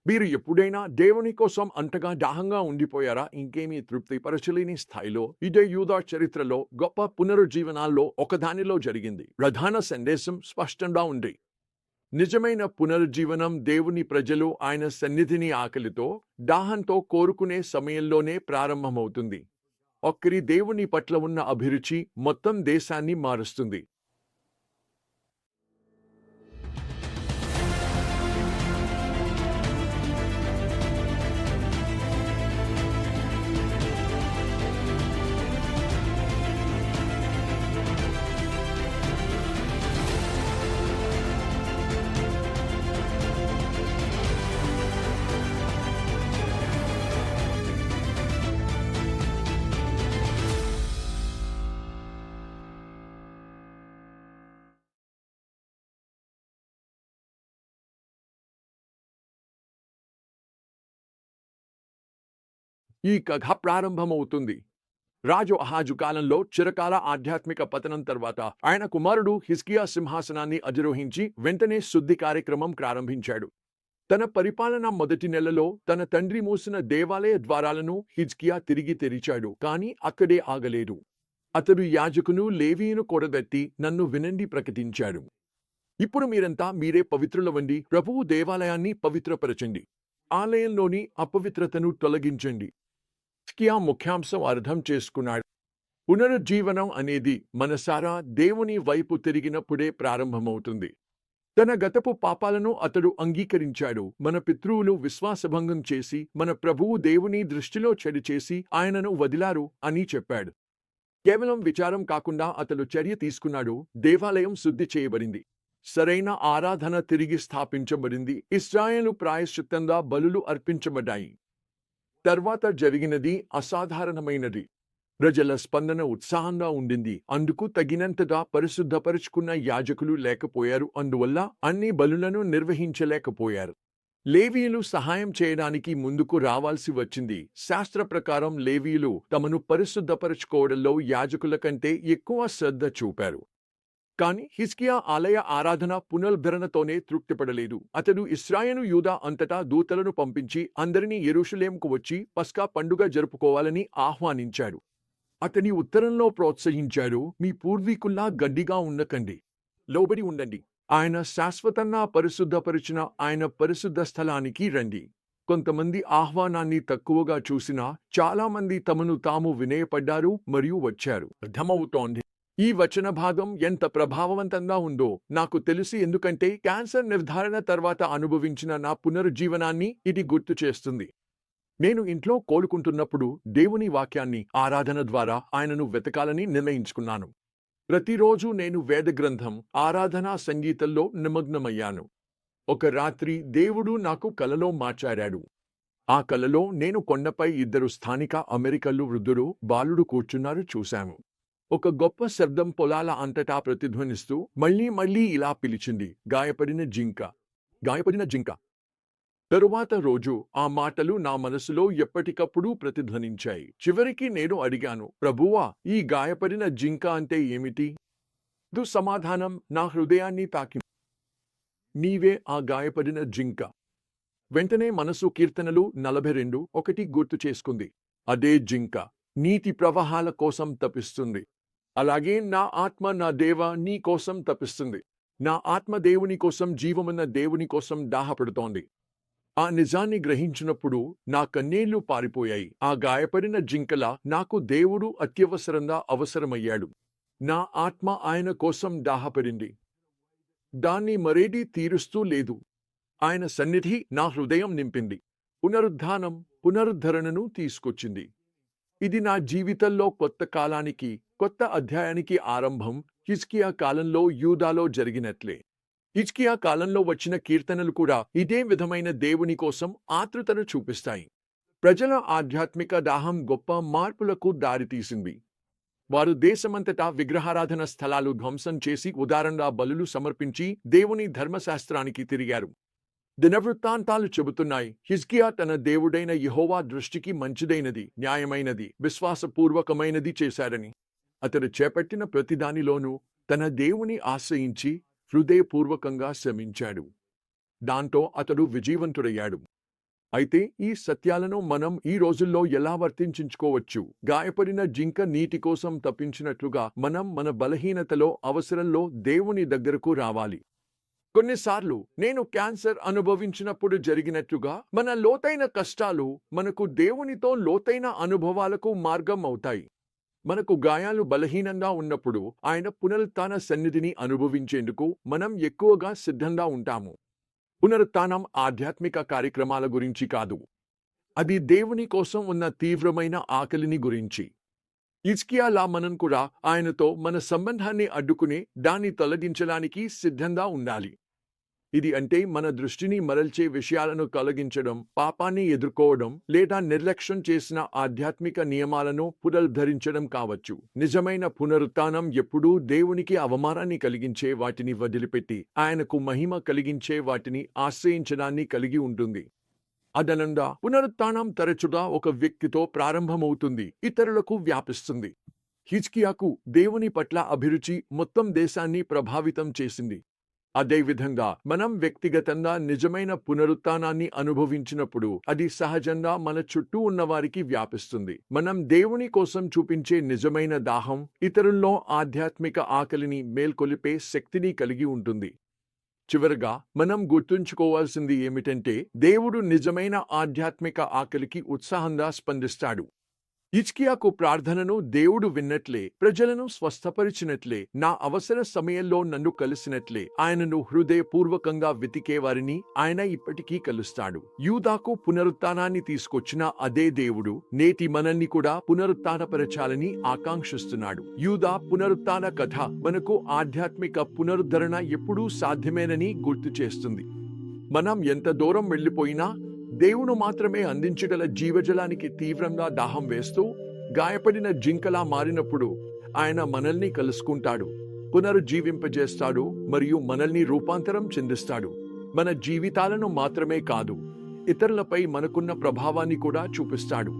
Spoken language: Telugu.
మీరు ఎప్పుడైనా దేవుని కోసం అంతగా దాహంగా ఉండిపోయారా? ఇంకేమీ తృప్తిపరచలేని స్థాయిలో? ఇదే యూదా చరిత్రలో గొప్ప పునరుజ్జీవనాల్లో ఒకదానిలో జరిగింది. ప్రధాన సందేశం స్పష్టంగా ఉంది. నిజమైన పునరుజ్జీవనం దేవుని ప్రజలు ఆయన సన్నిధిని ఆకలితో, దాహంతో కోరుకునే సమయంలోనే ప్రారంభమవుతుంది. ఒక్కరి దేవుని పట్ల ఉన్న అభిరుచి మొత్తం దేశాన్ని మారుస్తుంది. ఈ కథ ప్రారంభమవుతుంది. రాజు అహాజు కాలంలో చిరకాల ఆధ్యాత్మిక పతనం తర్వాత ఆయన కుమారుడు హిజ్కియా సింహాసనాన్ని అధిరోహించి వెంటనే శుద్ధి కార్యక్రమం ప్రారంభించాడు. తన పరిపాలన మొదటి నెలలో తన తండ్రి మూసిన దేవాలయ ద్వారాలను హిజ్కియా తిరిగి తెరిచాడు. కానీ అక్కడే ఆగలేదు. అతడు యాజకును లేవీయును కూడబెట్టి నన్ను వినండి ప్రకటించాడు. ఇప్పుడు మీరంతా మీరే పవిత్రులవండి. ప్రభువు దేవాలయాన్ని పవిత్రపరచండి. ఆలయంలోని అపవిత్రతను తొలగించండి. హిజ్కియా ముఖ్యాంశం అర్థం చేసుకున్నాడు. పునరుజ్జీవనం అనేది మనసారా దేవుని వైపు తిరిగినప్పుడే ప్రారంభమవుతుంది. తన గతపు పాపాలను అతడు అంగీకరించాడు. మన పితృవులు విశ్వాసభంగం చేసి మన ప్రభువు దేవుని దృష్టిలో చెడు చేసి ఆయనను వదిలారు అని చెప్పాడు. కేవలం విచారం కాకుండా అతడు చర్య తీసుకున్నాడు. దేవాలయం శుద్ధి చేయబడింది. సరైన ఆరాధన తిరిగి స్థాపించబడింది. ఇశ్రాయేలు ప్రాయశ్చిత్తంగా బలులు అర్పించబడ్డాయి. తర్వాత జరిగినది అసాధారణమైనది. ప్రజల స్పందన ఉత్సాహంగా ఉండింది. అందుకు తగినంతగా పరిశుద్ధపరుచుకున్న యాజకులు లేకపోయారు. అందువల్ల అన్ని బలులను నిర్వహించలేకపోయారు. లేవీయులు సహాయం చేయడానికి ముందుకు రావాల్సి వచ్చింది. శాస్త్ర ప్రకారం లేవీయులు తమను పరిశుద్ధపరచుకోవడంలో యాజకుల కంటే ఎక్కువ శ్రద్ధ చూపారు. కాని హిజ్కియా ఆలయ ఆరాధన పునరుద్ధరణతోనే తృప్తిపడలేదు. అతడు ఇశ్రాయేలు యూదా అంతటా దూతలను పంపించి అందరినీ యెరూషలేముకు వచ్చి పస్కా పండుగ జరుపుకోవాలని ఆహ్వానించాడు. అతని ఉత్తరంలో ప్రోత్సహించాడు, మీ పూర్వీకుల్లా గడ్డిగా ఉండకండి, లోబడి ఉండండి. ఆయన శాశ్వతంగా పరిశుద్ధపరిచిన ఆయన పరిశుద్ధ స్థలానికి రండి. కొంతమంది ఆహ్వానాన్ని తక్కువగా చూసినా చాలామంది తమను తాము వినయపడ్డారు మరియు వచ్చారు. అర్థమవుతోంది. ఈ వచన భాగం ఎంత ప్రభావవంతంగా ఉందో నాకు తెలుసు, ఎందుకంటే క్యాన్సర్ నిర్ధారణ తర్వాత అనుభవించిన నా పునరుజ్జీవనాన్ని ఇది గుర్తు చేస్తుంది. నేను ఇంట్లో కోలుకుంటున్నప్పుడు దేవుని వాక్యాన్ని ఆరాధన ద్వారా ఆయనను వెతకాలని నిర్ణయించుకున్నాను. ప్రతిరోజు నేను వేదగ్రంథం, ఆరాధనా సంగీతంలో నిమగ్నమయ్యాను. ఒక రాత్రి దేవుడు నాకు కలలో మాట్లాడాడు. ఆ కలలో నేను కొండపై ఇద్దరు స్థానిక అమెరికన్లు వృద్ధుడు, బాలుడు కూర్చున్నారు చూశాము. ఒక గొప్ప శబ్దం పొలాల అంతటా ప్రతిధ్వనిస్తూ మళ్లీ మళ్లీ ఇలా పిలిచింది, గాయపడిన జింక, గాయపడిన జింక. తరువాత రోజు ఆ మాటలు నా మనసులో ఎప్పటికప్పుడు ప్రతిధ్వనించాయి. చివరికి నేను అడిగాను, ప్రభువా, ఈ గాయపడిన జింక అంటే ఏమిటి? సమాధానం నా హృదయాన్ని తాకి, నీవే ఆ గాయపడిన జింక. వెంటనే మనసు కీర్తనలు 42:1 గుర్తు చేసుకుంది. అదే జింక నీటి ప్రవాహాల కోసం తపిస్తుంది. అలాగే నా ఆత్మ నా దేవా నీ కోసం తపిస్తుంది. నా ఆత్మ దేవుని కోసం, జీవమున్న దేవుని కోసం దాహపడుతోంది. ఆ నిజాన్ని గ్రహించినప్పుడు నా కన్నీళ్లు పారిపోయాయి. ఆ గాయపడిన జింకలా నాకు దేవుడు అత్యవసరంగా అవసరమయ్యాడు. నా ఆత్మ ఆయన కోసం దాహపడింది. దాన్ని మరేదీ తీరుస్తూ లేదు. ఆయన సన్నిధి నా హృదయం నింపింది. పునరుద్ధానం, పునరుద్ధరణను తీసుకొచ్చింది. ఇది నా జీవితంలో కొత్త కాలానికి, కొత్త అధ్యాయానికి ఆరంభం. హిజ్కియా కాలంలో యూదాలో జరిగినట్లే హిజ్కియా కాలంలో వచ్చిన కీర్తనలు కూడా ఇదే విధమైన దేవుని కోసం ఆతృతను చూపిస్తాయి. ప్రజల ఆధ్యాత్మిక దాహం గొప్ప మార్పులకు దారితీసింది. వారు దేశమంతటా విగ్రహారాధన స్థలాలు ధ్వంసం చేసి ఉదారంగా బలులు సమర్పించి దేవుని ధర్మశాస్త్రానికి తిరిగారు. దినవృత్తాంతాలు చెబుతున్నాయి, హిజ్కియా తన దేవుడైన యెహోవా దృష్టికి మంచిదైనది, న్యాయమైనది, విశ్వాసపూర్వకమైనది చేశాడని. అతడు చేపట్టిన ప్రతిదానిలోనూ తన దేవుని ఆశ్రయించి హృదయపూర్వకంగా శ్రమించాడు. దాంతో అతడు విజయవంతుడయ్యాడు. అయితే ఈ సత్యాలను మనం ఈ రోజుల్లో ఎలా వర్తించుకోవచ్చు? గాయపడిన జింక నీటి కోసం తప్పించినట్లుగా మనం మన బలహీనతలో, అవసరంలో దేవుని దగ్గరకు రావాలి. కొన్నిసార్లు నేను క్యాన్సర్ అనుభవించినప్పుడు జరిగినట్లుగా మన లోతైన కష్టాలు మనకు దేవునితో లోతైన అనుభవాలకు మార్గం అవుతాయి. మనకు గాయాలు బలహీనంగా ఉన్నప్పుడు ఆయన పునరుత్థాన సన్నిధిని అనుభవించేందుకు మనం ఎక్కువగా సిద్ధంగా ఉంటాము. పునరుత్థానం ఆధ్యాత్మిక కార్యక్రమాల గురించి కాదు. అది దేవుని కోసం ఉన్న తీవ్రమైన ఆకలిని గురించి. హిజ్కియాలా మనం కూడా ఆయనతో మన సంబంధాన్ని అడ్డుకుని దాన్ని తొలగించడానికి సిద్ధంగా ఉండాలి. ఇది అంటే మన దృష్టిని మరల్చే విషయాలను తొలగించడం, పాపాన్ని ఎదుర్కోవడం, లేదా నిర్లక్ష్యం చేసిన ఆధ్యాత్మిక నియమాలను పునరుద్ధరించడం కావచ్చు. నిజమైన పునరుత్థానం ఎప్పుడూ దేవునికి అవమానాన్ని కలిగించే వాటిని వదిలిపెట్టి ఆయనకు మహిమ కలిగించే వాటిని ఆశ్రయించడాన్ని కలిగి ఉంటుంది. అదనంగా పునరుత్థానం తరచుగా ఒక వ్యక్తితో ప్రారంభమవుతుంది, ఇతరులకు వ్యాపిస్తుంది. హిజ్కియాకు దేవుని పట్ల అభిరుచి మొత్తం దేశాన్ని ప్రభావితం చేసింది. అదేవిధంగా మనం వ్యక్తిగతంగా నిజమైన పునరుత్థానాన్ని అనుభవించినప్పుడు అది సహజంగా మన చుట్టూ ఉన్నవారికి వ్యాపిస్తుంది. మనం దేవుని కోసం చూపించే నిజమైన దాహం ఇతరుల్లో ఆధ్యాత్మిక ఆకలిని మేల్కొలిపే శక్తిని కలిగి ఉంటుంది. చివరగా మనం గుర్తుంచుకోవాల్సింది ఏమిటంటే దేవుడు నిజమైన ఆధ్యాత్మిక ఆకలికి ఉత్సాహంగా స్పందిస్తాడు. హిజ్కియాకు ప్రార్థనను దేవుడు విన్నట్లే, ప్రజలను స్వస్థపరిచినట్లే, నా అవసర సమయంలో నన్ను కలిసినట్లే ఆయనను హృదయపూర్వకంగా వెతికేవారిని ఆయన ఇప్పటికీ కలుస్తాడు. యూదాకు పునరుత్థానాన్ని తీసుకొచ్చిన అదే దేవుడు నేటి మనల్ని కూడా పునరుత్థానపరచాలని ఆకాంక్షిస్తున్నాడు. యూదా పునరుత్థాన కథ మనకు ఆధ్యాత్మిక పునరుద్ధరణ ఎప్పుడూ సాధ్యమేనని గుర్తు చేస్తుంది. మనం ఎంత దూరం వెళ్ళిపోయినా దేవుడు మాత్రమే అందించగల జీవజలానికి తీవ్రంగా దాహం వేస్తూ గాయపడిన జింకలా మారినప్పుడు ఆయన మనల్ని కలుసుకుంటాడు, పునరుజ్జీవింపజేస్తాడు మరియు మనల్ని రూపాంతరం చెందిస్తాడు. మన జీవితాలను మాత్రమే కాదు, ఇతరులపై మనకున్న ప్రభావాన్ని కూడా చూపిస్తాడు.